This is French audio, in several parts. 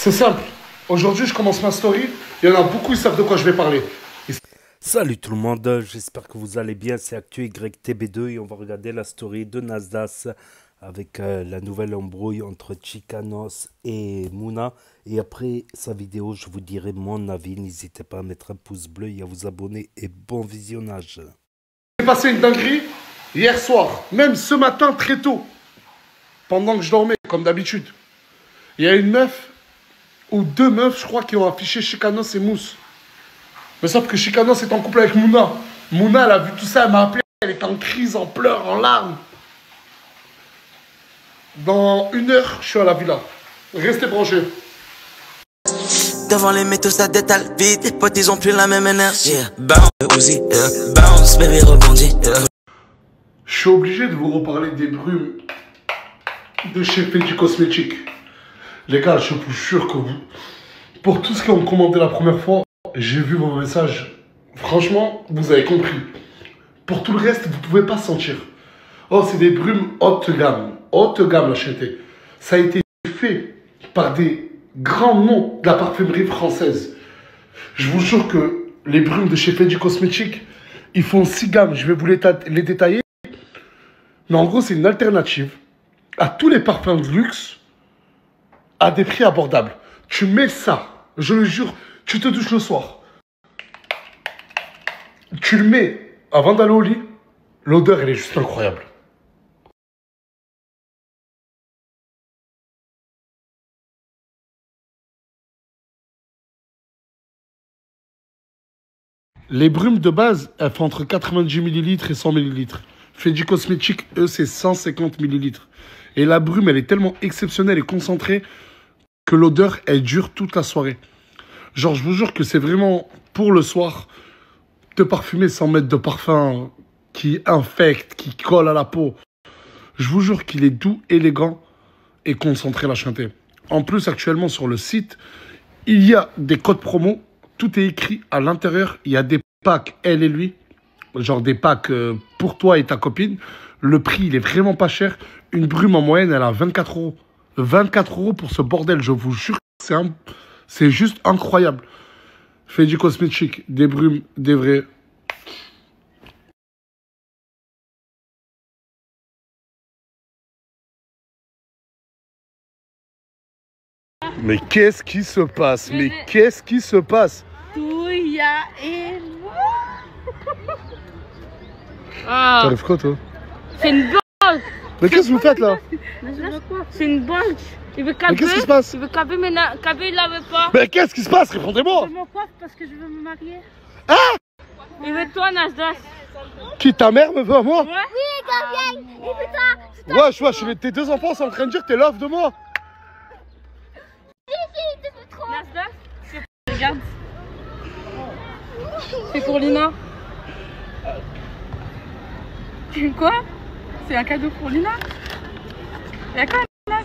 C'est simple. Aujourd'hui, je commence ma story. Il y en a beaucoup, ils savent de quoi je vais parler. Salut tout le monde, j'espère que vous allez bien, c'est ActuYTB2 et on va regarder la story de Nasdaq avec la nouvelle embrouille entre Chicanos et Mouna. Et après sa vidéo, je vous dirai mon avis, n'hésitez pas à mettre un pouce bleu et à vous abonner et bon visionnage. J'ai passé une dinguerie hier soir, même ce matin très tôt, pendant que je dormais, comme d'habitude. Il y a une meuf, ou deux meufs, je crois, qui ont affiché Chicanos et Mousse. Mais sauf que Chicanos est en couple avec Mouna. Mouna, elle a vu tout ça, elle m'a appelé, elle est en crise, en pleurs, en larmes. Dans 1 heure, je suis à la villa. Restez branchés. Devant les métaux, ça détale vite. Les potes, ils ont plus la même énergie. Bounce, Uzi, bounce, baby, rebondis. Je suis obligé de vous reparler des brumes de chez Fenty Cosmetics. Les gars, je vous jure que vous, pour tous ceux qui ont commandé la première fois, j'ai vu vos messages. Franchement, vous avez compris. Pour tout le reste, vous ne pouvez pas sentir. Oh, c'est des brumes haute gamme. Haute gamme, la chété. Ça a été fait par des grands noms de la parfumerie française. Je vous jure que les brumes de chez Fenty Cosmetics, ils font 6 gammes. Je vais vous les détailler. Mais en gros, c'est une alternative à tous les parfums de luxe à des prix abordables. Tu mets ça, je le jure, tu te douches le soir. Tu le mets avant d'aller au lit, l'odeur, elle est juste incroyable. Les brumes de base, elles font entre 90 ml et 100 ml. Fenty Cosmetics, eux, c'est 150 ml. Et la brume, elle est tellement exceptionnelle et concentrée que l'odeur, elle dure toute la soirée. Genre, je vous jure que c'est vraiment pour le soir, te parfumer sans mettre de parfum qui infecte, qui colle à la peau. Je vous jure qu'il est doux, élégant et concentré, la chanté. En plus, actuellement, sur le site, il y a des codes promo. Tout est écrit à l'intérieur. Il y a des packs, elle et lui. Genre des packs pour toi et ta copine. Le prix, il est vraiment pas cher. Une brume en moyenne, elle a 24 €. 24 € pour ce bordel, je vous jure. C'est juste incroyable. Fenty Cosmetics, des brumes, des vrais. Mais qu'est-ce qui se passe? Mais qu'est-ce qui se passe? Touya et ah. T'arrives quoi, toi? C'est une banque. Mais qu'est-ce que vous faites, là? C'est une banque. Il veut caber. Mais qu'est-ce qui se passe? Il veut caber, mais caber, il la veut pas. Mais qu'est-ce qui se passe? Répondez-moi. Je m'en coiffe parce que je veux me marier. Ah! Il veut toi, Nasdaq. Qui, ta mère me veut à moi? Ouais. Oui, Gabriel, il veut toi. Wesh, tes deux enfants sont en train de dire que t'es love de moi. Il te veut trop. Nasdaq, regarde. C'est pour Lina. Quoi? C'est un cadeau pour Lina? Y'a quoi, Nas?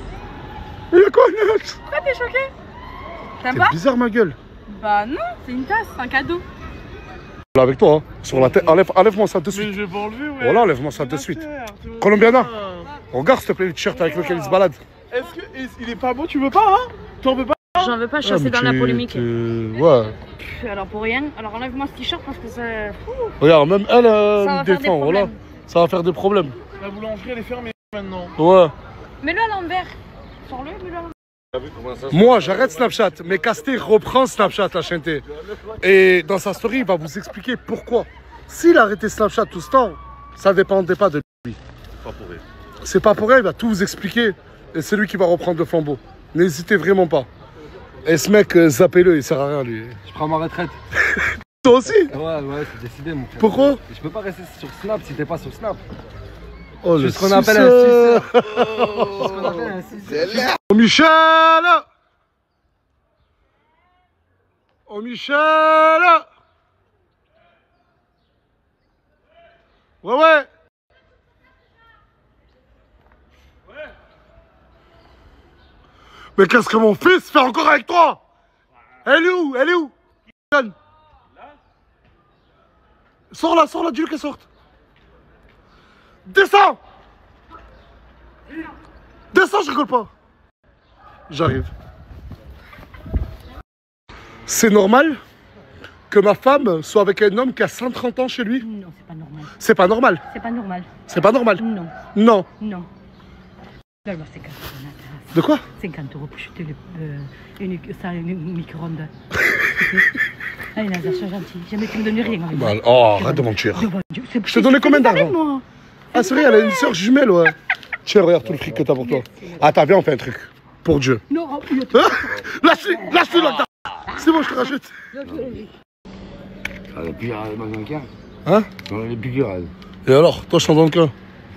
Il y a quoi, Nas? Pourquoi t'es choqué? T'aimes C'est pas? bizarre, ma gueule. Bah non, c'est une tasse, c'est un cadeau. Là, avec toi, hein. Sur la tête. Enlève-moi ça de suite. Mais je vais pas enlever, ouais. Voilà, enlève-moi ça de suite. Colombiana, regarde s'il te plaît le t-shirt avec lequel il se balade. Est-ce qu'il est pas beau? Tu veux pas, hein? T'en veux pas? J'en veux pas, je suis assez dans la polémique. Ouais. Alors pour rien, alors enlève-moi ce t-shirt parce que ça... Regarde, même elle Ça va me faire des défend, voilà. problèmes. Ça va faire des problèmes. La boulangerie, elle est fermée maintenant. Ouais. Mets-le à l'envers. Sors-le, mets-le à l'envers. Moi, j'arrête Snapchat, mais Casté reprend Snapchat, la chanté. Et dans sa story, il va vous expliquer pourquoi. S'il a arrêté Snapchat tout ce temps, ça ne dépendait pas de lui. Pas pour rien. C'est pas pour elle, il va tout vous expliquer. Et c'est lui qui va reprendre le flambeau. N'hésitez vraiment pas. Et ce mec, zappez-le, il sert à rien, lui. Je prends ma retraite. Toi aussi? Ouais, c'est décidé, mon frère. Pourquoi? Je peux pas rester sur Snap si t'es pas sur Snap. Oh, C'est le ce qu'on appelle un suceur. suceur. C'est ce qu'on appelle un suceur. Oh, Michel! Oh, Michel! Ouais. Mais qu'est-ce que mon fils fait encore avec toi? Elle est où? Là? Sors là, dis-lui qu'elle sorte. Descends! Descends, je rigole pas. J'arrive. C'est normal que ma femme soit avec un homme qui a 130 ans chez lui? Non, c'est pas normal. C'est pas normal. C'est pas normal. C'est pas normal. Non, Non. non. Alors, c'est 50 euros. De quoi? 50 euros pour jeter une micro-ondes. Allez, Nazar, sois gentil. Jamais tu me donnes rien. Avec moi. Oh, arrête de mentir. Je t'ai donné combien d'argent? Ah, c'est vrai, elle a une soeur jumelle, ouais. Tiens, regarde tout le fric que t'as pour toi. Attends, viens, on fait un truc. Pour Dieu. Non, Lâche-le, là. C'est bon, je te rachète. Elle est plus mannequin. Hein? Elle est plus dure, elle. Et alors, toi, je t'en donne qu'un.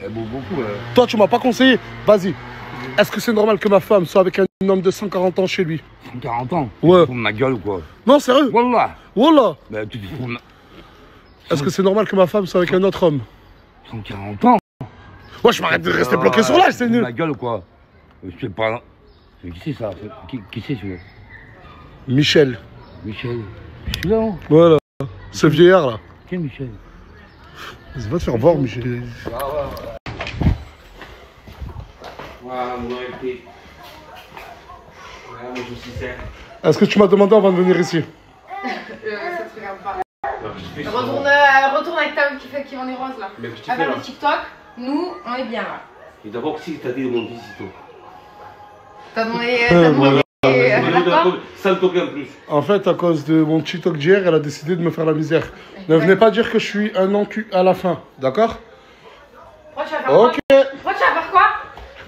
Elle bouffe beaucoup, elle. Toi, tu m'as pas conseillé. Vas-y. Est-ce que c'est normal que ma femme soit avec un homme de 140 ans chez lui? 40 ans. Ouais. Tu fous de ma gueule ou quoi? Non, sérieux? Wallah. Wallah. Bah, tu te fous de ma... Est-ce que c'est normal que ma femme soit avec un autre homme? 140 ans. Ouais, je m'arrête de rester bloqué sur l'âge, c'est nul. Ma gueule ou quoi? Je sais pas. Qui c'est ça? Qui c'est celui-là? Michel. Michel. Celui-là, hein? Voilà. Ce vieillard là. Quel Michel? Vas-y, va te faire voir, Michel. Est-ce que tu m'as demandé avant de venir ici? Ça te regarde pas. Retourne avec ta qui vend des roses là. Mais que tu À fais faire là. le TikTok, nous on est bien là. Et d'abord, si t'as dit de mon visito. T'as demandé. Ça le toque en plus. En fait, à cause de mon TikTok d'hier, elle a décidé de me faire la misère. Ne venez pas dire que je suis un encu à la fin, d'accord? Pourquoi tu vas faire quoi? Ok. Pourquoi tu vas faire quoi?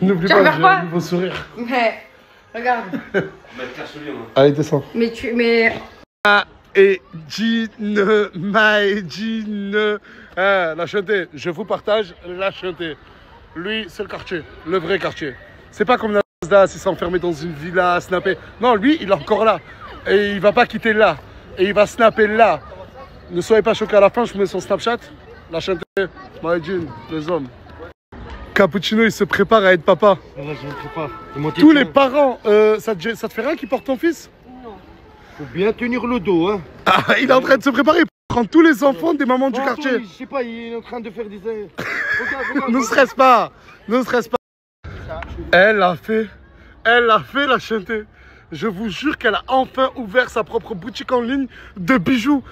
N'oublie Tu vas pas, faire j'ai quoi? un nouveau sourire. Mais regarde. Allez, descends. Mais Et Jean, my Jean. La chanter. Je vous partage la chanter. Lui, c'est le quartier, le vrai quartier. C'est pas comme Nasdaq, il s'est enfermé dans une villa à snapper. Non, lui, il est encore là. Et il va pas quitter là. Et il va snapper là. Ne soyez pas choqués à la fin, je vous mets son Snapchat. La chanter. My Jean, les hommes. Cappuccino, il se prépare à être papa. Je me prépare. Tous les parents, ça te fait rien qu'ils portent ton fils? Faut bien tenir le dos, hein. Ah, il est en train de se préparer pour prendre tous les enfants des mamans du quartier. Je sais pas, il est en train de faire des... Regarde, Ne stresse pas, ne stresse pas. Elle a fait la chanter. Je vous jure qu'elle a enfin ouvert sa propre boutique en ligne de bijoux.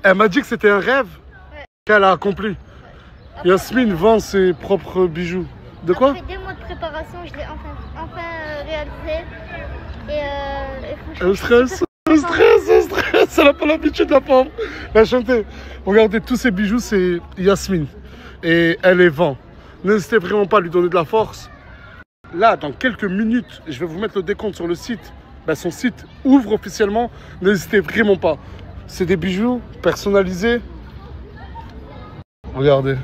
Elle m'a dit que c'était un rêve qu'elle a accompli. Yasmine vend ses propres bijoux. De quoi? Après 2 mois de préparation, je l'ai enfin réalisé. Et franchement, Elle stresse, elle n'a pas l'habitude, la pauvre. La chanter. Regardez, tous ces bijoux, c'est Yasmine. Et elle les vend. N'hésitez vraiment pas à lui donner de la force. Là, dans quelques minutes, je vais vous mettre le décompte sur le site. Ben, son site ouvre officiellement. N'hésitez vraiment pas. C'est des bijoux personnalisés. Regardez.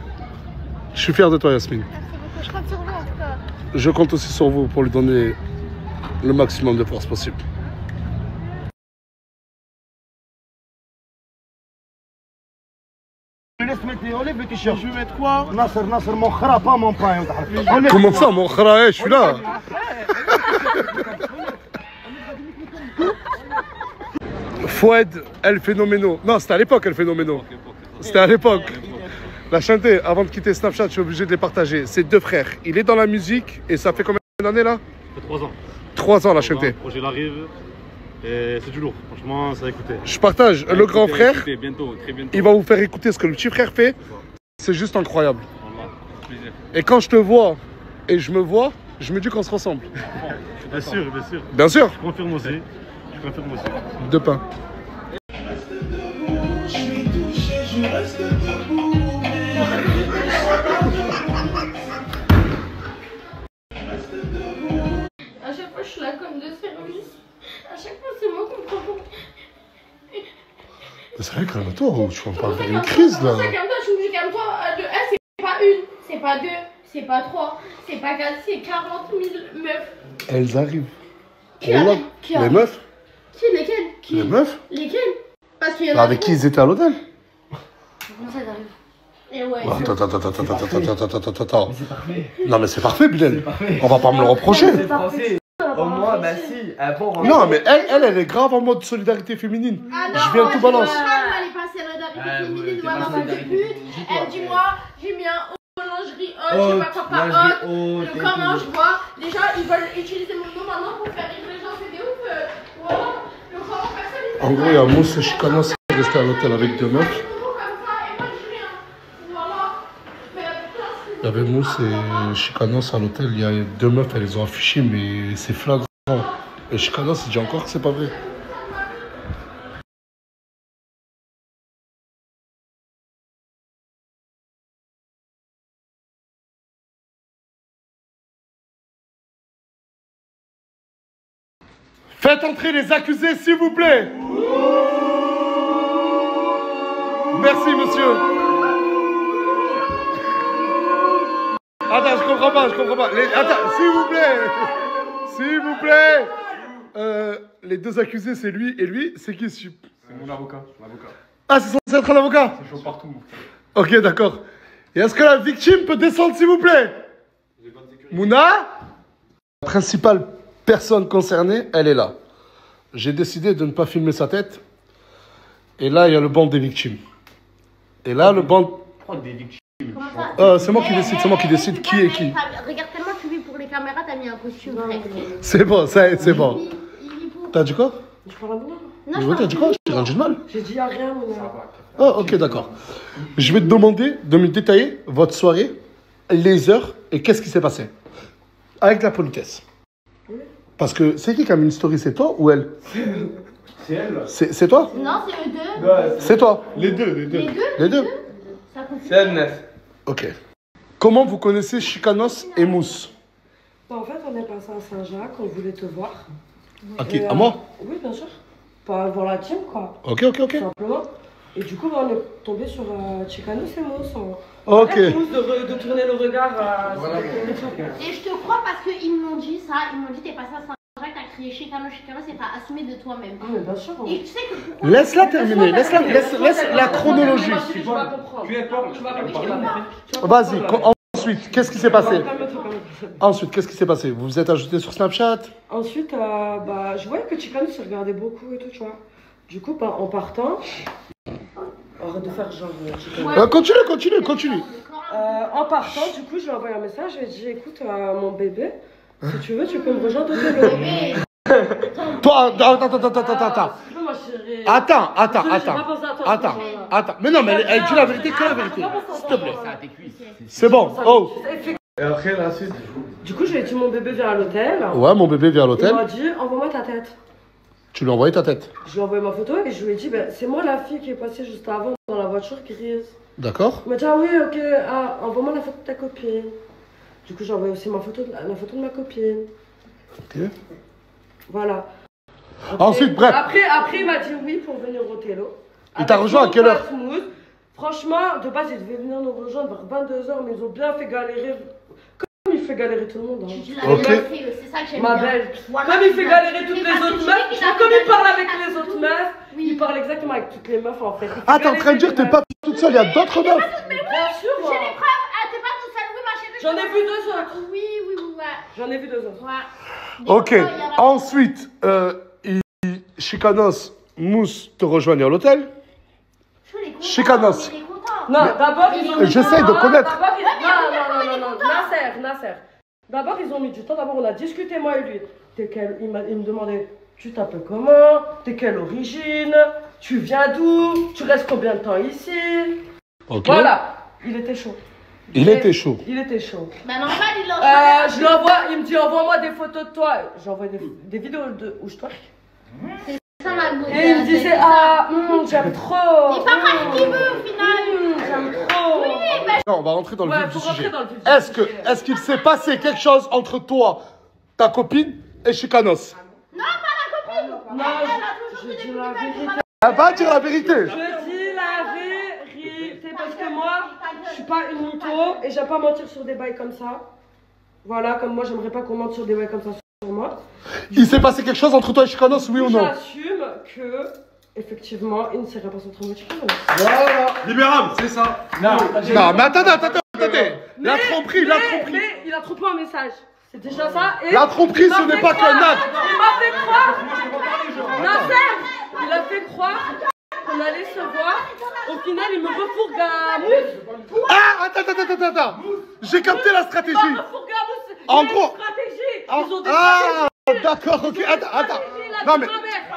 Je suis fier de toi, Yasmine. merci beaucoup. Je compte sur vous en tout cas. Je compte aussi sur vous pour lui donner le maximum de force possible. Enlève le t-shirt. Je vais mettre quoi? Nasser, mon khara, pas mon pain. Comment ça, mon khara? Je suis là. Fouad, El Phénoméno. Non, c'était à l'époque, El Phénoméno. C'était à l'époque. La chanter, avant de quitter Snapchat, je suis obligé de les partager. C'est 2 frères. Il est dans la musique et ça fait combien d'années là? Ça fait 3 ans. 3 ans, la chanter. Le projet l'arrive et c'est du lourd. Franchement, ça a écouté. Je partage. Le grand frère, Bientôt, très bientôt. il va vous faire écouter ce que le petit frère fait. C'est juste incroyable. Voilà, plaisir. Et quand je te vois et je me vois, je me dis qu'on se ressemble. Bien sûr, bien sûr. Bien sûr. Je confirme aussi. De pain. à chaque fois je suis la com de service. À chaque fois c'est moi qu'on prend pour. C'est vrai, calme-toi, tu vas pas faire une crise là. Calme-toi, je suis obligée, calme-toi. De 1, c'est pas 1, c'est pas 2, c'est pas 3, c'est pas 4, c'est 40 000 meufs. Elles arrivent. Qui Oh là, arrive? Qui les arrive? meufs? Qui? Lesquels? Qui? Les meufs? Lesquels? Parce qu'il y en a. Avec qui ils étaient à l'hôtel? Comment ça t'arrive? Et ouais. Attends. Non mais c'est parfait, Bilal. On va pas me le reprocher. Au moins, bah si, bon. Non mais elle est grave en mode solidarité féminine. Ah non, Je viens tout balance. Elle est pas solidarité féminine, ou alors c'est une pute. Elle dit moi, j'ai mis un lingerie haute, je sais pas quoi, pas haute. Le comment je vois. Déjà, ils veulent utiliser mon nom maintenant pour faire rire les gens, c'est des ouf. Voilà. Le comment personne. En gros, il y a Mousse et Chicanos qui sont restés à l'hôtel avec 2 meufs. Il y avait Mousse et Chicanos à l'hôtel. Il y a 2 meufs, elles les ont affichées, mais c'est flagrant. Et Chicanos, il dit encore que c'est pas vrai. Faites entrer les accusés, s'il vous plaît. Merci, monsieur. Attends, je comprends pas. Attends, s'il vous plaît. Les 2 accusés, c'est lui et lui. C'est qui? C'est mon avocat. Ah, c'est censé être un avocat? C'est chaud partout. Ok, d'accord. Et est-ce que la victime peut descendre, s'il vous plaît? Mouna? La principale personne concernée, elle est là. J'ai décidé de ne pas filmer sa tête. Et là, il y a le banc des victimes. Et là, le banc... Des victimes. c'est moi qui décide qui est qui. Regarde tellement tu vis pour les caméras, t'as mis un costume. C'est bon, c'est bon. T'as dit quoi? Je parle à Mouna. Non, t'as dit quoi? J'ai rien dit de mal. J'ai dit à rien, Mouna. Ah, ok, d'accord. Je vais te demander de me détailler votre soirée, les heures et qu'est-ce qui s'est passé. Avec la politesse. Parce que c'est qui a mis une story? C'est toi ou elle? C'est elle. C'est toi? Non, c'est eux deux. Ouais, c'est toi? Les deux. Les deux? C'est elle, Nef. Ok. Comment vous connaissez Chicanos et Mousse? En fait, on est passé à Saint-Jacques, on voulait te voir. Ok, à moi? Oui, bien sûr. Pas voir la team, quoi. Ok. Simplement. Et du coup, on est tombé sur Chicanos et Mousse. Ok. Arrête, Mousse, de tourner le regard. Et je te crois parce qu'ils m'ont dit ça. Ils m'ont dit t'es passé à Saint-Jacques, t'as crié Chicanos, c'est t'as assumé de toi-même. Ah, mais bien sûr. Et tu sais que pourquoi... Laisse-la terminer, laisse la chronologie. Tu vas comprendre. Tu vas comprendre. Vas-y, ensuite, qu'est-ce qui s'est passé? Ensuite, qu'est-ce qui s'est passé? Vous vous êtes ajouté sur Snapchat? Ensuite, je voyais que Chicanos se regardait beaucoup et tout, tu vois. Du coup, en partant, arrête de faire genre... Continue. En partant, du coup, je lui ai envoyé un message, je lui ai dit, écoute, mon bébé, si tu veux, tu peux me rejoindre au vélo. Toi, attends. Attends. Mais non, mais elle dit la vérité, que la vérité. S'il te plaît. C'est bon. Oh. Et après, la suite? Du coup, je lui ai dit, mon bébé vient à l'hôtel. Ouais, mon bébé vient à l'hôtel. Il m'a dit, envoie-moi ta tête. Tu lui as envoyé ta tête? Je lui ai envoyé ma photo et je lui ai dit, c'est moi la fille qui est passée juste avant dans la voiture grise. D'accord. Il m'a dit, ah oui, ok, envoie-moi la photo de ta copine. Du coup, j'ai envoyé aussi la photo de ma copine. Ok. Voilà. Après, Ensuite, bref. Après, il m'a dit oui pour venir au télo. Il t'a rejoint à quelle heure? Franchement, de base, il devait venir nous rejoindre vers 22h, mais ils ont bien fait galérer. Comme il fait galérer tout le monde. Hein. Ok. C'est ça que j'aime Ma bien. belle. Voilà, Comme il fait galérer toutes mais les parce que autres tu meufs, sais qu'il a comme fait il parle galérer avec les autres meufs, il parle exactement avec toutes les meufs en fait. Ah, t'es en train de dire que t'es pas toute seule, il y a d'autres meufs? Bien sûr, J'ai les preuves. Ah, t'es pas toute seule. Oui, ma chérie. J'en ai vu 2 autres. Oui, ouais. J'en ai vu 2 autres. Ouais. Ok. Ensuite, Chicanos, Mousse te rejoignent à l'hôtel. Chicanos. Non, d'abord ils ont mis J'essaye de connaître. Non, Nasser. D'abord ils ont mis du temps, d'abord on a discuté moi et lui. Il me demandait, tu t'appelles comment? T'es quelle origine? Tu viens d'où? Tu restes combien de temps ici? Ok. Voilà, il était chaud. Il était chaud. Bah normal, il l'a je l'envoie, il me dit envoie-moi des photos de toi. J'envoie des vidéos où je twerk. C'est ça la go. Et il me disait j'aime trop. Il parle à qui veut au final. J'aime trop. Oui, bah Non, on va rentrer dans le vif du sujet. dans le vif du sujet. Est-ce qu'il s'est passé quelque chose entre toi, ta copine et Chicanos? non, pas la copine. Non, Elle a toujours je fait dis des la trucs vérité. Elle va dire la vérité. Je dis la vérité parce que moi, je suis pas une mytho et j'aime pas mentir sur des bails comme ça. Voilà, comme moi, j'aimerais pas qu'on mente sur des bails comme ça sur moi. Il s'est passé quelque chose entre toi et Chicanos, oui ou non? J'assume que, effectivement, il ne s'est rien passé entre moi et Chicanos. Voilà. Libérable, c'est ça. Non, mais attendez. La tromperie. Mais il a trompé un message. C'est déjà ça. Et La tromperie, ce n'est pas qu'un acte. Il m'a fait croire. Nasser, il a fait croire qu'on allait se voir. Au final, il me refourgue à Mousse. Ah, attends. J'ai capté la stratégie. En gros. Ils ont des Ah, d'accord, ok. Attends. Non, mais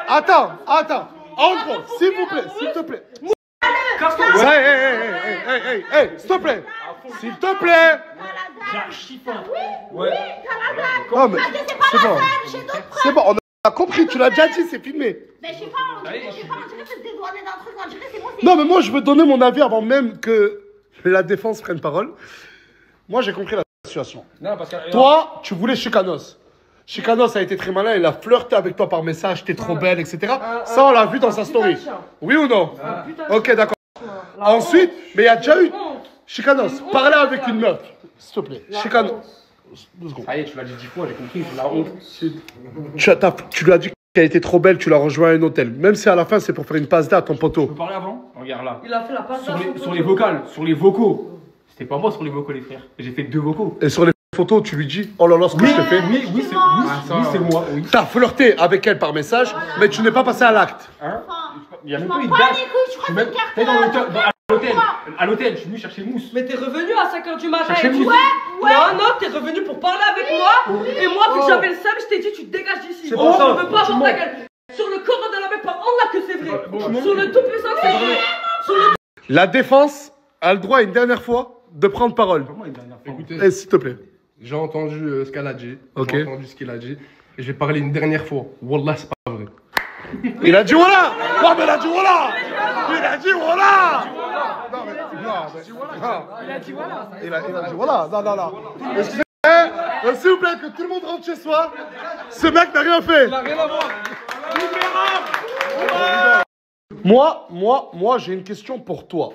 attends. En gros, s'il vous plaît, s'il te plaît. Hey, s'il te plaît. S'il te plaît. Ouais. Non, mais c'est bon. C'est bon, on a compris, tu l'as déjà dit, c'est filmé. Mais je sais pas, on dirait que c'est dédouané d'un truc, on dirait que c'est bon. Non, mais moi, je veux donner mon avis avant même que la défense prenne parole. Moi, j'ai compris la situation. Non, parce que. Toi, tu voulais Chicanos. Chicanos a été très malin, il a flirté avec toi par message, t'es trop belle, etc. Ça, on l'a vu dans sa story. Oui ou non? Ok, d'accord. Ensuite, mais il y a déjà eu. Chicanos, parler avec une meuf. S'il te plaît. Chicanos. 2 secondes. Ça y est, tu l'as dit 10 fois, j'ai compris, c'est la honte. Tu lui as dit qu'elle était trop belle, tu l'as rejoint à un hôtel. Même si à la fin, c'est pour faire une passe d'à ton Tu poteau. peux parler avant? Regarde là. Il a fait la passe Sur les vocales, sur les vocaux. C'était pas moi sur les vocaux, les frères. J'ai fait 2 vocaux. Et sur les photos, tu lui dis, oh là là, ce que je te fais. Oui, c'est moi. Oui. T'as flirté avec elle par message, mais tu n'es pas passé à l'acte. Hein? Il y a Je même m'en pas eu de bats date. les couilles, je crois que c'est une carte. T'es dans l'hôtel. À l'hôtel, je suis venu chercher Mousse. Mais t'es revenu à 5h du matin Cherchez et tout. Mousse. Non, t'es revenu pour parler avec moi. Et moi, vu que j'avais le seum, je t'ai dit, tu te dégages d'ici. C'est pour ça. Je veux pas avoir ta gueule. Sur le corps de la meuf, par Allah que c'est vrai. Sur le tout puissant, c'est vrai. Sur le La défense a le droit une dernière fois de prendre parole. Écoutez, S'il te plaît. j'ai entendu ce qu'elle a dit. Ok. J'ai entendu ce qu'il a dit. Et je vais parler une dernière fois. Wallah, c'est pas vrai. Il a dit voilà. Non, mais il a dit voilà. Il a dit voilà. Non, mais il a dit voilà. Il a dit voilà. Non. Excusez-moi. S'il vous plaît, que tout le monde rentre chez soi. Ce mec n'a rien fait. Il a rien à voir. Moi, j'ai une question pour toi.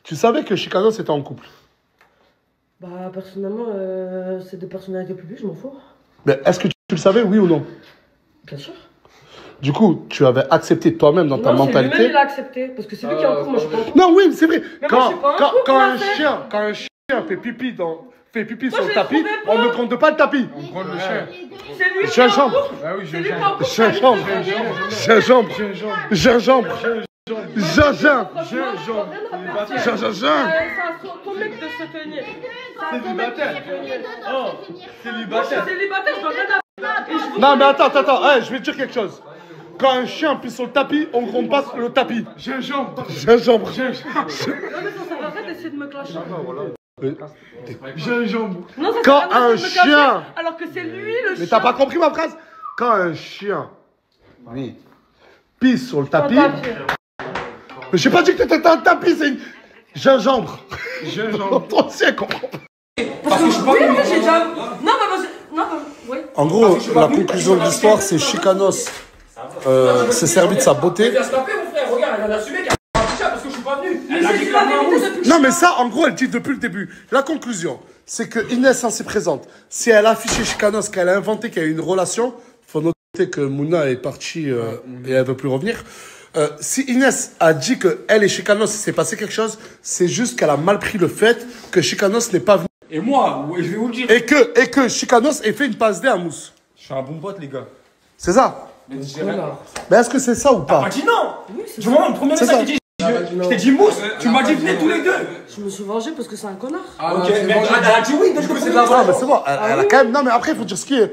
Tu savais que Chicanos était en couple? Bah, personnellement, c'est des personnalités publiques, je m'en fous. Mais est-ce que tu le savais, oui ou non? Bien sûr. Du coup, tu avais accepté toi-même dans ta Non, c'est lui-même, mentalité. il a accepté. Parce que c'est lui qui est en couple, moi je suis pas en couple. Non, oui, c'est vrai. Mais moi, je suis pas en couple, Quand moi, un chien fait pipi sur je le l'ai tapis, trouvé on beau. ne compte pas le tapis. On prend le chien. C'est lui qui est en Gingembre. couple. Ah oui, C'est lui qui est en couple. Gingembre. Gingembre. C'est ton mec de se tenir. Célibataire. Célibataire, je dois rien avoir. Non, mais attends, hey, je vais te dire quelque chose. Quand un chien pisse sur le tapis, on ne compte pas le tapis. Gingembre. Non, mais ça sert à rien d'essayer de me clasher. Gingembre. Non, ça Quand sert à rien un d'essayer de me clasher, chien. alors que c'est lui le chien. Mais t'as pas compris ma phrase? Quand un chien, oui, pisse sur le tapis. Mais j'ai pas dit que t'étais un tapis, c'est une. Gingembre. Toi aussi, elle comprend. Parce que je suis pas venu. J'ai déjà. Non, mais parce que. Non, oui. En gros, la conclusion de l'histoire, c'est Chicanos s'est servi de sa beauté. Mon frère, regarde, elle a assumé qu'elle a touché parce que je suis pas venu. Elle a dit que la main rouge. Non, mais ça, en gros, elle dit depuis le début. La conclusion, c'est que Inès s'en s'est présente. Si elle a affiché Chicanos, qu'elle a inventé qu'il y a eu une relation, faut noter que Mouna est partie et elle veut plus revenir. Si Inès a dit que elle et Chicanos s'est passé quelque chose, c'est juste qu'elle a mal pris le fait que Chicanos n'est pas venu. Et moi, je vais vous le dire. Et que Chicanos ait fait une passe D à Mousse. Je suis un bon pote, les gars. C'est ça? Mais j'ai rien. Mais est-ce que c'est ça ou pas? T'as dit non. Du moment, le premier C'est message, ça. je t'ai dit Mousse, tu m'as dit venez tous les deux. Je me suis vengé parce que c'est un connard. Ok, mais elle a dit oui, donc c'est de la Non, mais c'est bon. Elle a quand même. Non, mais après, il faut dire ce qui est.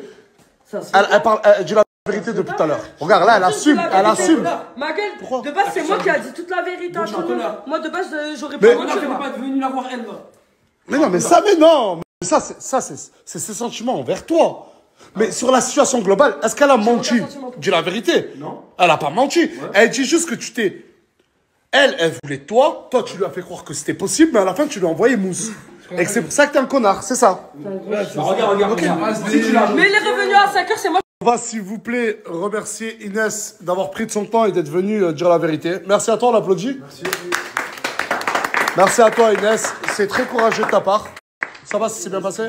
Elle dit la vérité depuis tout à l'heure. Regarde, là, elle assume. Elle assume. Ma gueule, Pourquoi? de base, c'est moi qui a dit toute la vérité à je suis un tout le monde. connard. Moi, de base, j'aurais Mais- pas menti. Elle n'est pas venue la voir, elle. Mais non, mais ça, mais non. Mais ça, c'est ses sentiments envers toi. Mais sur la situation globale, est-ce qu'elle a menti? Dis la vérité. Non. Elle a pas menti. Elle dit juste que tu t'es. Elle voulait toi. Toi, tu lui as fait croire que c'était possible, mais à la fin, tu lui as envoyé Mousse. Et que c'est pour ça que t'es un connard, c'est ça. Regarde. Si tu l'as. Mais il est revenu à 5h, c'est moi. On va, s'il vous plaît, remercier Inès d'avoir pris de son temps et d'être venue dire la vérité. Merci à toi, on l'applaudit. Merci à toi, Inès. C'est très courageux de ta part. Ça va, ça s'est bien passé?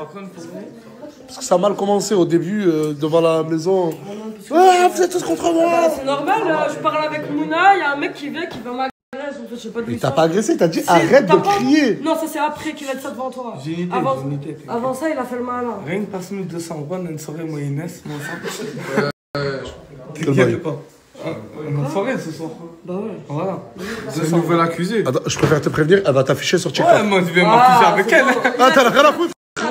Parce que ça a mal commencé au début, devant la maison. Ah, vous êtes tous contre moi! C'est normal, je parle avec Mouna, il y a un mec qui vient, qui veut m'agresser. En fait, je sais pas d'où Mais il t'as sort. pas agressé, t'as dit Si, arrête de t'as pas- crier. Non, ça c'est après qu'il a dit ça devant toi. Zénité, Avant, zénité. avant ça, il a fait le malin. Rien que passe-nous 200 euros, on a une soirée, moi et Inès, mon sang. Quel bail? On a une soirée ce soir. Bah ouais. Voilà. C'est une nouvelle accusée. Attends, je préfère te prévenir, elle va t'afficher sur TikTok. Ouais, moi je vais m'afficher avec c'est elle. bon. Ah, t'en as rien à foutre. T'en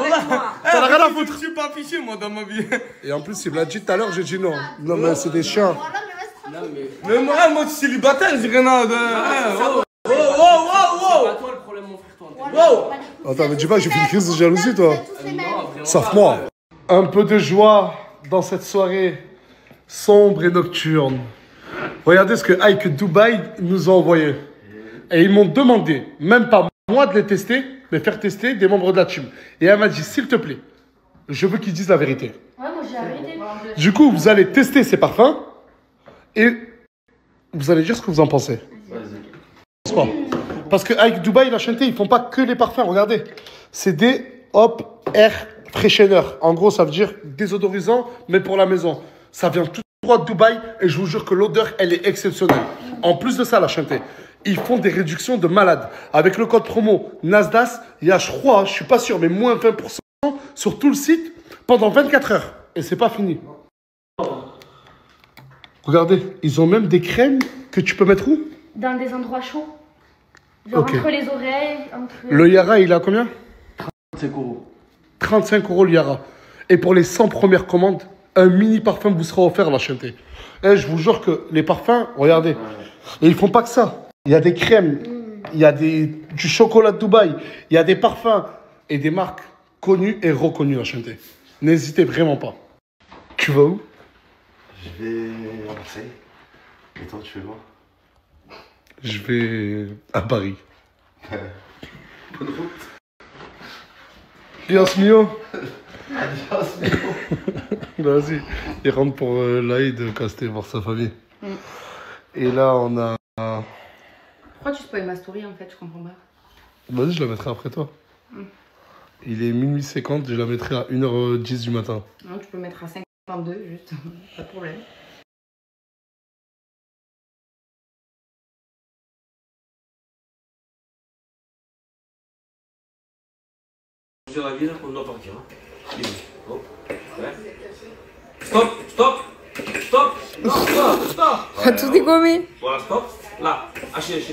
as rien à Je foutre. me suis pas affiché moi dans ma vie. Et en plus, il me l'a dit tout à l'heure, j'ai dit non. Non, mais c'est des chiens. Voilà, mais reste tranquille. Mais moi, je suis célibataire, j'ai rien à. Wow! C'est pas toi le problème, mon frère, toi. Wow! Attends, mais dis pas que je fais une crise de jalousie, toi. Sauf moi. Un peu de joie dans cette soirée sombre et nocturne. Regardez ce que Ike Dubaï nous a envoyé. Et ils m'ont demandé, même pas moi de les tester, mais faire tester des membres de la team. Et elle m'a dit, s'il te plaît, je veux qu'ils disent la vérité. Ouais, moi j'ai arrêté. Du coup, vous allez tester ces parfums et vous allez dire ce que vous en pensez. Vas-y. Parce que Ike Dubaï, la chanté, ils font pas que les parfums, regardez. C'est des Hop Air Freshener. En gros, ça veut dire désodorisant, mais pour la maison. Ça vient tout droit de Dubaï et je vous jure que l'odeur, elle est exceptionnelle. En plus de ça, la chanté, ils font des réductions de malades. Avec le code promo NASDAS, il y a, je crois, je suis pas sûr, mais moins 20% sur tout le site pendant 24 heures. Et c'est pas fini. Regardez, ils ont même des crèmes que tu peux mettre où? Dans des endroits chauds. Genre entre les oreilles, entre... Le Yara, il a combien? 35 euros. 35 euros le Yara. Et pour les 100 premières commandes, un mini parfum vous sera offert, la chanté. Et je vous jure que les parfums, regardez, et ils font pas que ça. Il y a des crèmes, il y a du chocolat de Dubaï, il y a des parfums et des marques connues et reconnues, la chanté. N'hésitez vraiment pas. Tu vas où? Je vais à Marseille. Et toi, tu fais quoi? Je vais à Paris. Bonne route. Dios mio. Adios, mio. Vas-y, il rentre pour l'Aïd Casté voir sa famille. Et là, on a... Pourquoi tu spoil ma story en fait? Je comprends pas. Vas-y, je la mettrai après toi. Il est minuit 50, je la mettrai à 1h10 du matin. Non, tu peux mettre à 52 juste, pas de problème. Sur la ville, on doit partir. Hop. Ouais. Stop, stop, stop. Non, stop, stop. On va tout dégommer. Voilà, stop. Là, Achille.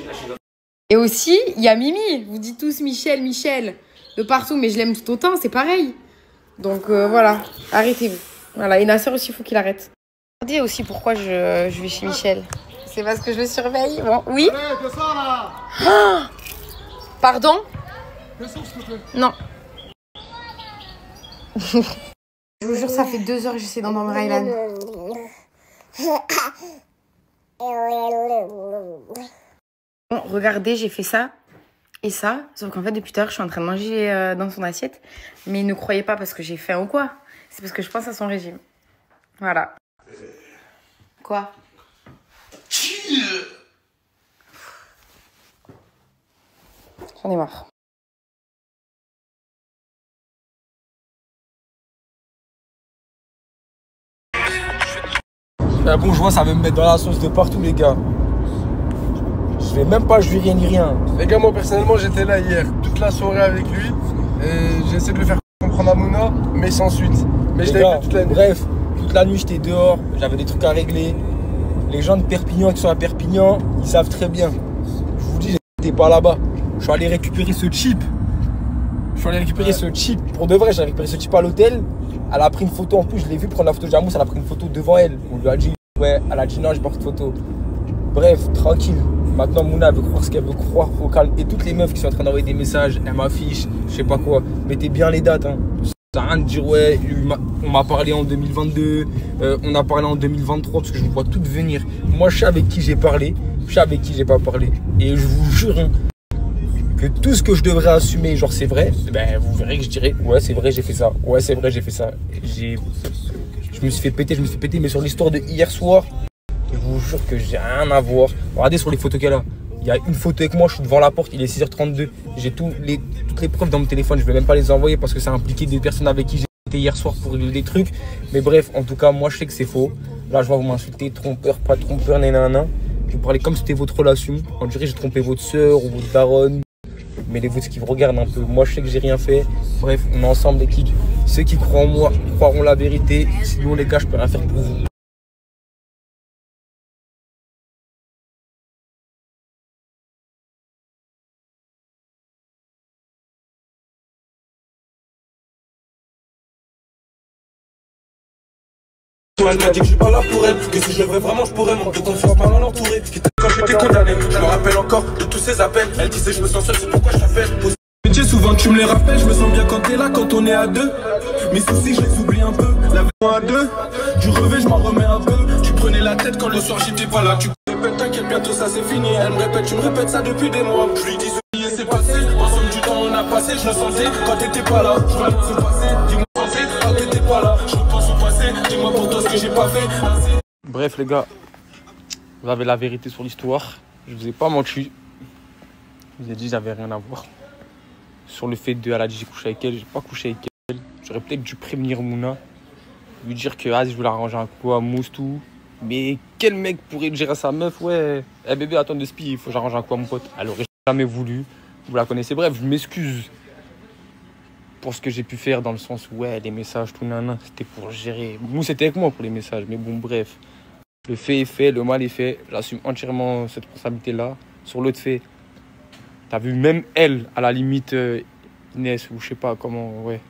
Et aussi, il y a Mimi. Vous dites tous Michel, Michel. De partout, mais je l'aime tout autant, c'est pareil. Donc voilà, arrêtez-vous. Voilà, et Nasser aussi, il faut qu'il arrête. Regardez aussi pourquoi je vais chez Michel. C'est parce que je le surveille. Bon, oui. Allez, descends là. Ah, pardon? Descends, s'il te plaît. Non. Je vous jure, ça fait 2 heures que j'essaie d'endormir Aylan. Bon, regardez, j'ai fait ça et ça. Sauf qu'en fait, depuis tout à l'heure, je suis en train de manger dans son assiette. Mais ne croyez pas parce que j'ai faim ou quoi. C'est parce que je pense à son régime. Voilà. Quoi? J'en ai marre. Un bourgeois, ça veut me mettre dans la sauce de partout, les gars. Je vais même pas jurer ni rien. Les gars, moi personnellement, j'étais là hier toute la soirée avec lui. Et j'ai essayé de le faire comprendre à Mouna, mais sans suite. Mais je l'ai fait toute la nuit. Bref, toute la nuit, j'étais dehors. J'avais des trucs à régler. Les gens de Perpignan qui sont à Perpignan, ils savent très bien. Je vous dis, j'étais pas là-bas. Je suis allé récupérer ce chip. Pour de vrai, j'ai récupéré ce chip à l'hôtel. Elle a pris une photo en plus, je l'ai vu prendre la photo de Jamous, elle a pris une photo devant elle. On lui a dit, ouais, elle a dit non, j'ai pas pris de photo. Bref, tranquille. Maintenant, Mouna veut croire ce qu'elle veut croire, faut calme. Et toutes les meufs qui sont en train d'envoyer des messages, elles m'affichent, je sais pas quoi. Mettez bien les dates, hein. Ça n'a rien de dire, ouais, on m'a parlé en 2022, on a parlé en 2023, parce que je vous vois toutes venir. Moi, je sais avec qui j'ai parlé, je sais avec qui j'ai pas parlé. Et je vous jure, hein, que tout ce que je devrais assumer, genre c'est vrai, ben vous verrez que je dirais ouais c'est vrai j'ai fait ça, ouais c'est vrai j'ai fait ça. Je me suis fait péter, mais sur l'histoire de hier soir, je vous jure que j'ai rien à voir. Regardez sur les photos qu'elle a. Il y a une photo avec moi, je suis devant la porte, il est 6h32. J'ai toutes les preuves dans mon téléphone, je vais même pas les envoyer parce que ça impliquait des personnes avec qui j'étais hier soir pour des trucs. Mais bref, en tout cas, moi je sais que c'est faux. Là je vois vous m'insulter, trompeur, pas trompeur, nanana. Vous parlez comme si c'était votre relation. On dirait que j'ai trompé votre soeur ou votre daronne. Mais les vôtres qui vous regardent un peu, moi je sais que j'ai rien fait. Bref, on est ensemble l'équipe. Ceux qui croient en moi croiront la vérité. Sinon les gars, je peux rien faire pour vous. Elle m'a dit que je suis pas là pour elle, que si je le veux vraiment je pourrais manquer de confiance mal en entouré. Quand j'étais condamné, je me rappelle encore de tous ces appels. Elle disait je me sens seul, c'est pourquoi je t'appelle. Métier souvent tu me les rappelles, je me sens bien quand t'es là, quand on est à deux. Mes soucis je les oublie un peu, la vie à deux. Du revêt je m'en remets un peu. Tu prenais la tête quand le soir j'étais pas là. Tu répètes t'inquiète bientôt ça c'est fini. Elle me répète, tu me répètes ça depuis des mois. Je lui dis oublier c'est passé, ensemble du temps on a passé. Je le sentais quand t'étais pas là. Je repense au passé, dis-moi quand t'étais pas là. Je repense au passé, dis-moi pour toi ce que j'ai pas fait. Bref les gars, vous avez la vérité sur l'histoire. Je vous ai pas menti. Je vous ai dit j'avais rien à voir. Sur le fait de elle a dit j'ai couché avec elle, j'ai pas couché avec elle. J'aurais peut-être dû prévenir Mouna, lui dire que je voulais arranger un coup à Mousse tout. Mais quel mec pourrait dire à sa meuf, ouais, hey, bébé attends de spi, il faut que j'arrange un coup à mon pote. Elle aurait jamais voulu, vous la connaissez. Bref, je m'excuse pour ce que j'ai pu faire dans le sens où ouais, les messages, tout nanan, c'était pour gérer. Mousse était avec moi pour les messages, mais bon bref. Le fait est fait, le mal est fait, j'assume entièrement cette responsabilité-là. Sur l'autre fait, t'as vu, même elle, à la limite, Inès, ou je sais pas comment, ouais.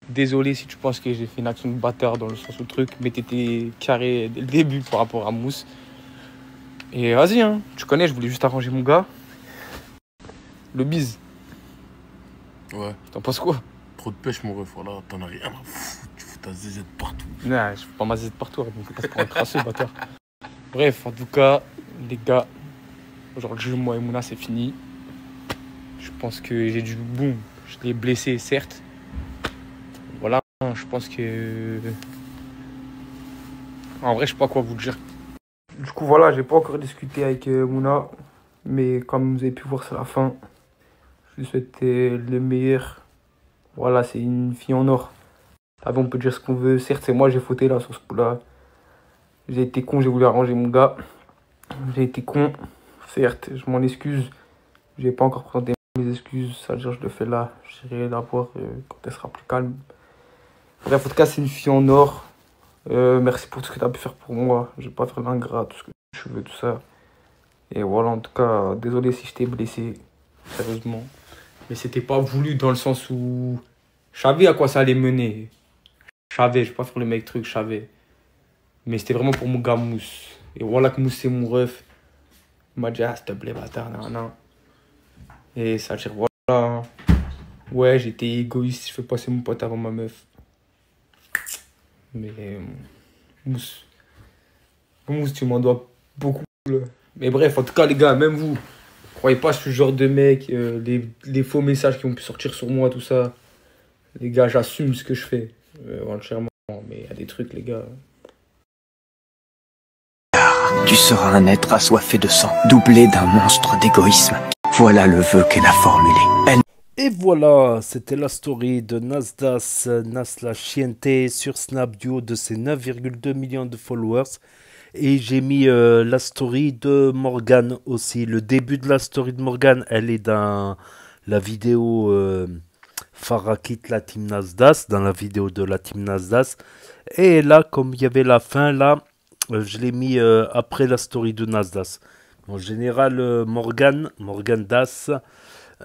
Désolé si tu penses que j'ai fait une action de bâtard dans le sens où le truc, mais t'étais carré dès le début par rapport à Mousse. Et vas-y, hein, tu connais, je voulais juste arranger mon gars. Le bise. Ouais. T'en penses quoi? Trop de pêche, mon ref, voilà, t'en as rien à foutre. Tu fous ta zézette partout. Nah, je fais pas ma zézette partout, donc faut pas se prendre un crasseux, bâtard. Bref, en tout cas, les gars, aujourd'hui, moi et Mouna, c'est fini. Je pense que j'ai du bon. Je l'ai blessé, certes. Voilà, je pense que... En vrai, je sais pas quoi vous dire. Du coup, voilà, j'ai pas encore discuté avec Mouna. Mais comme vous avez pu voir, c'est la fin. Je lui souhaite le meilleur. Voilà, c'est une fille en or. Là, on peut dire ce qu'on veut. Certes, c'est moi j'ai fauté là sur ce coup-là. J'ai été con, j'ai voulu arranger mon gars. J'ai été con. Certes, je m'en excuse. J'ai pas encore présenté mes excuses. Ça veut dire je le fais là. J'irai la voir quand elle sera plus calme. Bref, en tout cas, c'est une fille en or. Merci pour tout ce que tu as pu faire pour moi. Je vais pas faire l'ingrat, tout ce que tu veux, tout ça. Et voilà, en tout cas, désolé si je t'ai blessé. Sérieusement. Mais c'était pas voulu dans le sens où je savais à quoi ça allait mener. Je savais, je vais pas faire le mec truc, je savais. Mais c'était vraiment pour mon gars Mousse. Et voilà que Mousse c'est mon ref. Il m'a dit, ah s'il te plaît, bâtard, nan. Et ça veut dire, voilà. Ouais, j'étais égoïste, je fais passer mon pote avant ma meuf. Mais Mousse, tu m'en dois beaucoup. Là. Mais bref, en tout cas, les gars, même vous, croyez pas, je suis le genre de mec, les faux messages qui ont pu sortir sur moi, tout ça. Les gars, j'assume ce que je fais, entièrement. Mais il y a des trucs, les gars. Tu seras un être assoiffé de sang, doublé d'un monstre d'égoïsme. Voilà le vœu qu'elle a formulé. Et voilà, c'était la story de Nasdas, Nasla Chiente sur Snap du haut de ses 9,2 millions de followers. Et j'ai mis la story de Morgan aussi. Le début de la story de Morgan, elle est dans la vidéo Farakit la team Nasdas, dans la vidéo de la team Nasdas. Et là, comme il y avait la fin, là, je l'ai mis après la story de Nasdas. En général, Morgan Das,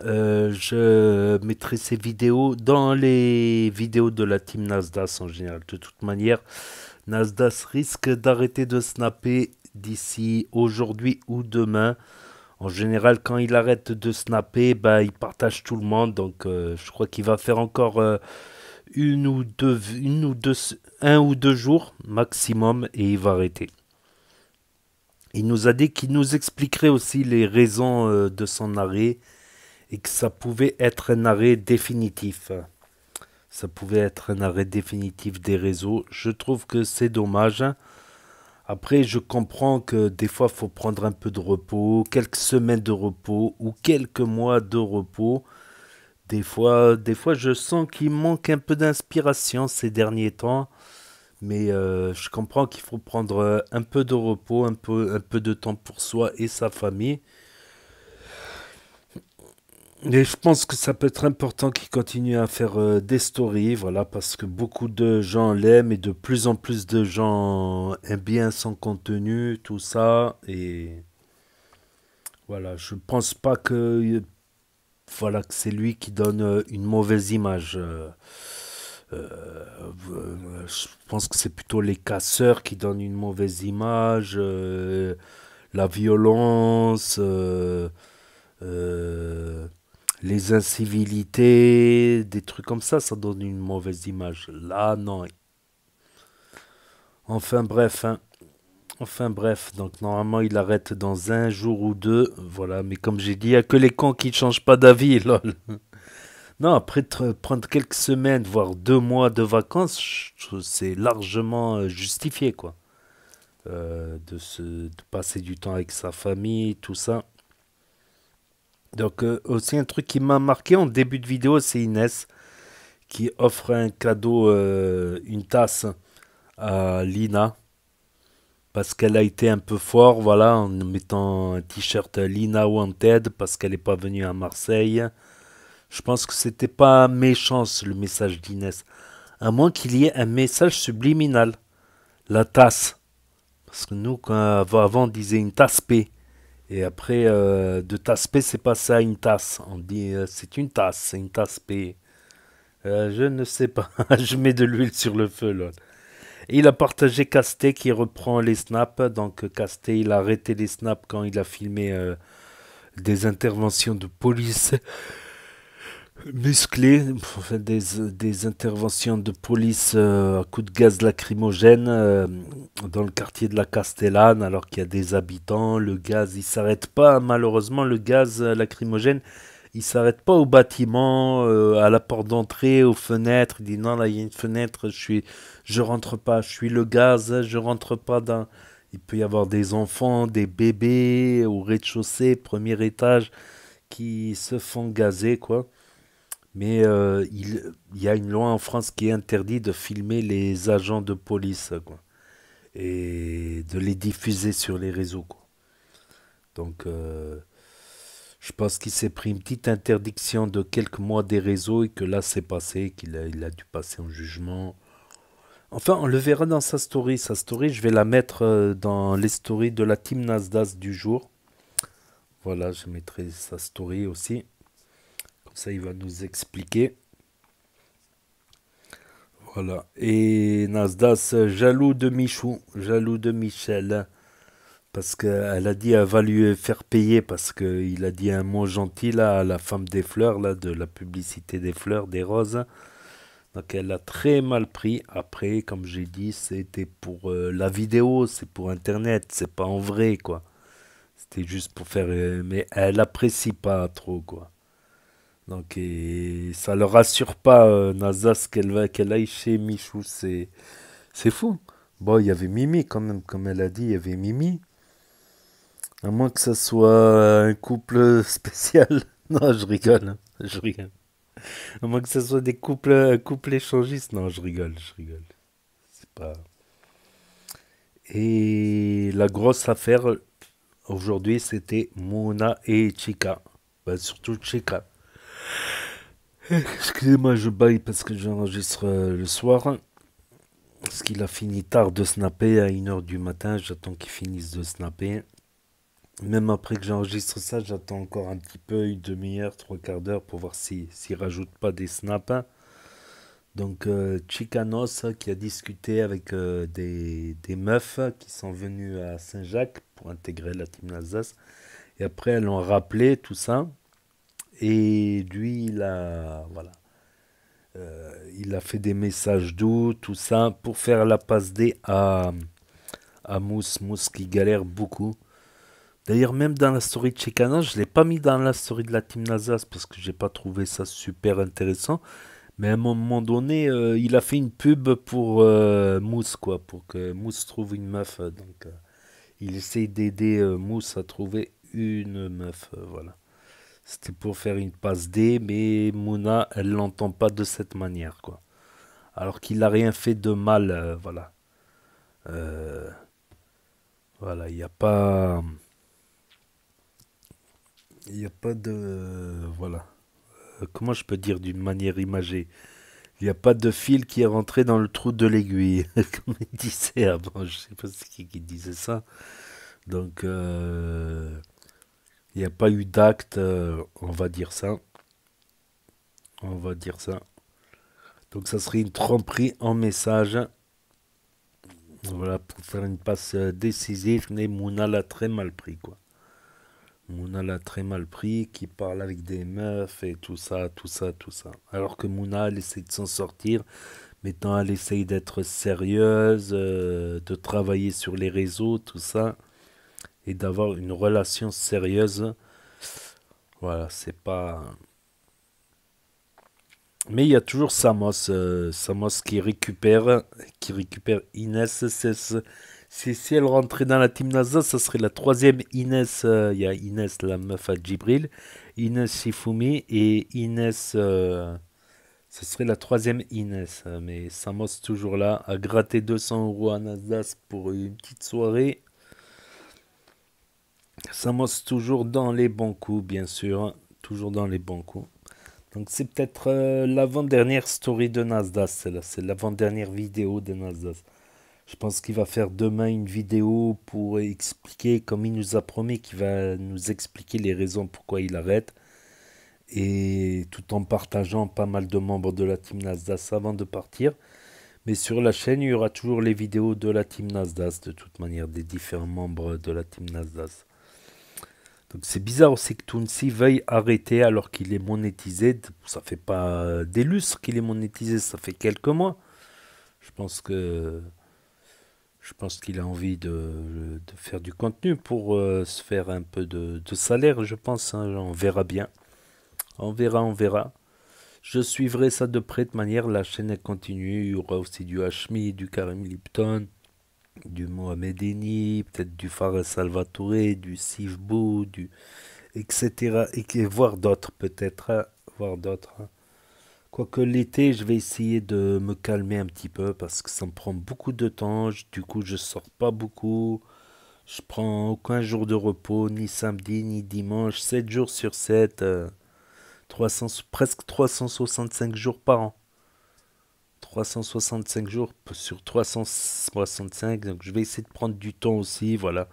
je mettrai ses vidéos dans les vidéos de la team Nasdas en général. De toute manière, Nasdas risque d'arrêter de snapper d'ici aujourd'hui ou demain. En général, quand il arrête de snapper, bah, il partage tout le monde. Donc, je crois qu'il va faire encore un ou deux jours maximum et il va arrêter. Il nous a dit qu'il nous expliquerait aussi les raisons de son arrêt et que ça pouvait être un arrêt définitif. Ça pouvait être un arrêt définitif des réseaux. Je trouve que c'est dommage. Après, je comprends que des fois, il faut prendre un peu de repos, quelques semaines de repos ou quelques mois de repos. Des fois, je sens qu'il manque un peu d'inspiration ces derniers temps. Mais je comprends qu'il faut prendre un peu de repos, un peu de temps pour soi et sa famille. Et je pense que ça peut être important qu'il continue à faire des stories, voilà, parce que beaucoup de gens l'aiment et de plus en plus de gens aiment bien son contenu, tout ça. Et voilà, je pense pas que, voilà, que c'est lui qui donne une mauvaise image. Je pense que c'est plutôt les casseurs qui donnent une mauvaise image, la violence, les incivilités, des trucs comme ça donne une mauvaise image. Là, non. Enfin bref, hein. Enfin bref, donc normalement il arrête dans un jour ou deux, voilà, mais comme j'ai dit, il n'y a que les cons qui ne changent pas d'avis, lol. Non, après prendre quelques semaines, voire 2 mois de vacances, c'est largement justifié, quoi. De passer du temps avec sa famille, tout ça. Donc aussi un truc qui m'a marqué en début de vidéo, c'est Inès qui offre un cadeau, une tasse à Lina. Parce qu'elle a été un peu fort, voilà, en mettant un t-shirt Lina Wanted, parce qu'elle n'est pas venue à Marseille. Je pense que c'était pas méchant, le message d'Inès. À moins qu'il y ait un message subliminal. La tasse. Parce que nous, avant, on disait une tasse P. Et après, de tasse P, c'est passé à une tasse. On dit, c'est une tasse P. Je ne sais pas. Je mets de l'huile sur le feu, là. Et il a partagé Casté qui reprend les snaps. Donc Casté, il a arrêté les snaps quand il a filmé des interventions de police musclées, enfin, des interventions de police à coups de gaz lacrymogène dans le quartier de la Castellane, alors qu'il y a des habitants. Le gaz, il s'arrête pas, malheureusement, le gaz lacrymogène. Il s'arrête pas au bâtiment, à la porte d'entrée, aux fenêtres. Il dit non, là il y a une fenêtre, je rentre pas, je suis le gaz, je rentre pas dans. Il peut y avoir des enfants, des bébés au rez-de-chaussée, premier étage, qui se font gazer, quoi. Mais il y a une loi en France qui interdit de filmer les agents de police, quoi. Et de les diffuser sur les réseaux, quoi. Donc. Je pense qu'il s'est pris une petite interdiction de quelques mois des réseaux et que là c'est passé, qu'il a dû passer en jugement. Enfin, on le verra dans sa story. Sa story, je vais la mettre dans les stories de la team Nasdaq du jour. Voilà, je mettrai sa story aussi. Comme ça, il va nous expliquer. Voilà. Et Nasdaq, jaloux de Michou, jaloux de Michel. Parce qu'elle a dit elle va lui faire payer parce qu'il a dit un mot gentil là, à la femme des fleurs, là, de la publicité des fleurs, des roses. Donc elle a très mal pris. Après, comme j'ai dit, c'était pour la vidéo, c'est pour Internet, c'est pas en vrai, quoi. C'était juste pour faire... mais elle apprécie pas trop, quoi. Donc ça ne le rassure pas, Nasdaq, qu'elle aille chez Michou. C'est fou. Bon, il y avait Mimi quand même, comme elle a dit, il y avait Mimi. À moins que ça soit un couple spécial. Non, je rigole. Je rigole. À moins que ce soit des couples échangistes. Non, je rigole. C'est pas... Et la grosse affaire, aujourd'hui, c'était Mouna et Chika. Ben, surtout Chika. Excusez-moi, je baille parce que j'enregistre le soir. Parce qu'il a fini tard de snapper à 1h du matin. J'attends qu'il finisse de snapper. Même après que j'enregistre ça, j'attends encore un petit peu, une demi-heure, 3/4 d'heure pour voir s'il rajoute pas des snaps. Donc Chicanos qui a discuté avec des meufs qui sont venues à Saint-Jacques pour intégrer la team Alsace. Et après elles l'ont rappelé, tout ça. Et lui, il a fait des messages doux, tout ça, pour faire la passe D à Mousse qui galère beaucoup. D'ailleurs, même dans la story de Chicana, je ne l'ai pas mis dans la story de la team Nasdaq parce que j'ai pas trouvé ça super intéressant. Mais à un moment donné, il a fait une pub pour Mousse, quoi, pour que Mousse trouve une meuf. Donc, il essaye d'aider Mousse à trouver une meuf. Voilà. C'était pour faire une passe D, mais Mouna, elle l'entend pas de cette manière, quoi. Alors qu'il n'a rien fait de mal, voilà. Voilà, il n'y a pas... Il n'y a pas de... voilà. Comment je peux dire d'une manière imagée? Il n'y a pas de fil qui est rentré dans le trou de l'aiguille. Comme il disait avant. Je ne sais pas qui disait ça. Donc, il n'y a pas eu d'acte. On va dire ça. On va dire ça. Donc ça serait une tromperie en message. Voilà, pour faire une passe décisive, mais Mouna l'a très mal pris, quoi. Mouna l'a très mal pris, qui parle avec des meufs et tout ça. Alors que Mouna, elle essaie de s'en sortir. Maintenant, elle essaye d'être sérieuse, de travailler sur les réseaux, tout ça. Et d'avoir une relation sérieuse. Voilà, c'est pas... Mais il y a toujours Samos, Samos qui récupère Inès. Si elle rentrait dans la team NASA, ça serait la troisième Inès. Il y a Inès, la meuf à Djibril, Inès Shifumi et Inès. Ce serait la troisième Inès. Mais Samos toujours là, à gratter 200 € à Nasdaq pour une petite soirée. Samos toujours dans les bons coups, bien sûr. Toujours dans les bons coups. Donc c'est peut-être l'avant-dernière story de Nasdaq, c'est l'avant-dernière vidéo de Nasdaq. Je pense qu'il va faire demain une vidéo pour expliquer, comme il nous a promis, qu'il va nous expliquer les raisons pourquoi il arrête. Et tout en partageant pas mal de membres de la team Nasdaq avant de partir. Mais sur la chaîne, il y aura toujours les vidéos de la team Nasdaq, de toute manière, des différents membres de la team Nasdaq. Donc c'est bizarre aussi que Tounsi veuille arrêter alors qu'il est monétisé. Ça fait pas des lustres qu'il est monétisé, ça fait quelques mois. Je pense qu'il a envie de faire du contenu pour se faire un peu de salaire, je pense. Hein. On verra bien. On verra. Je suivrai ça de près. De manière, la chaîne elle continue. Il y aura aussi du Hashmi, du Karim Lipton, du Mohamed Eni, peut-être du Fares Salvatore, du Sifbou, etc. Et voire d'autres peut-être, hein, voire d'autres. Hein. Quoique l'été, je vais essayer de me calmer un petit peu parce que ça me prend beaucoup de temps. Du coup, je sors pas beaucoup. Je prends aucun jour de repos, ni samedi, ni dimanche, 7 jours sur 7, presque 365 jours par an. 365 jours sur 365, donc je vais essayer de prendre du temps aussi, voilà.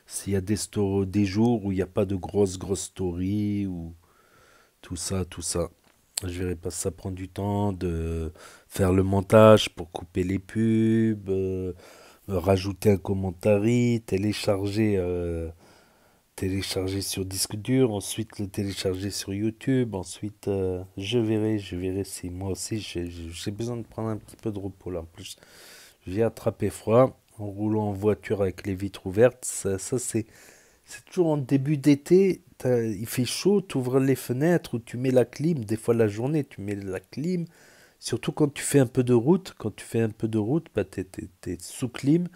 S'il y a des jours où il n'y a pas de grosses stories, ou tout ça. Je verrai pas, ça prend du temps de faire le montage pour couper les pubs, rajouter un commentaire, télécharger sur disque dur, ensuite le télécharger sur YouTube, ensuite je verrai si moi aussi j'ai besoin de prendre un petit peu de repos là. En plus, j'ai attrapé froid en roulant en voiture avec les vitres ouvertes. Ça c'est toujours en début d'été, il fait chaud, tu ouvres les fenêtres ou tu mets la clim, des fois la journée tu mets la clim, surtout quand tu fais un peu de route, bah, t'es sous clim.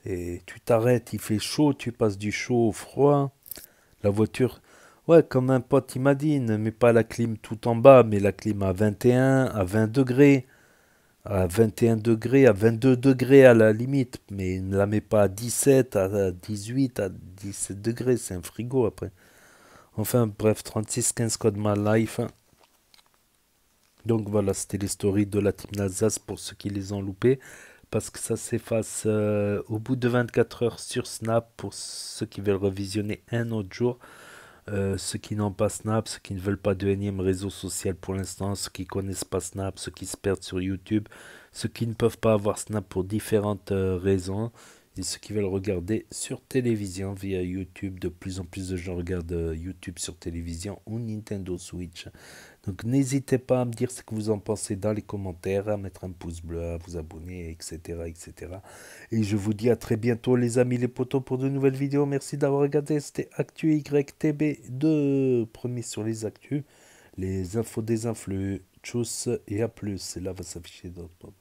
Et tu t'arrêtes, il fait chaud, tu passes du chaud au froid. La voiture, ouais, comme un pote, il m'a dit, ne mets pas la clim tout en bas, mais la clim à 21, à 20 degrés, à 21 degrés, à 22 degrés à la limite, mais ne la mets pas à 17, à 18, à 17 degrés, c'est un frigo après. Enfin, bref, 3615 code my life. Donc voilà, c'était les stories de la team Nasdaq pour ceux qui les ont loupés. Parce que ça s'efface au bout de 24 heures sur Snap pour ceux qui veulent revisionner un autre jour. Ceux qui n'ont pas Snap, ceux qui ne veulent pas de énième réseau social pour l'instant, ceux qui connaissent pas Snap, ceux qui se perdent sur YouTube, ceux qui ne peuvent pas avoir Snap pour différentes raisons, et ceux qui veulent regarder sur télévision via YouTube. De plus en plus de gens regardent YouTube sur télévision ou Nintendo Switch. Donc n'hésitez pas à me dire ce que vous en pensez dans les commentaires, à mettre un pouce bleu, à vous abonner, etc. Et je vous dis à très bientôt les amis, les potos, pour de nouvelles vidéos. Merci d'avoir regardé, c'était Actu YTB2, premier sur les actus, les infos des influx. Tchuss et à plus, et là va s'afficher d'autres.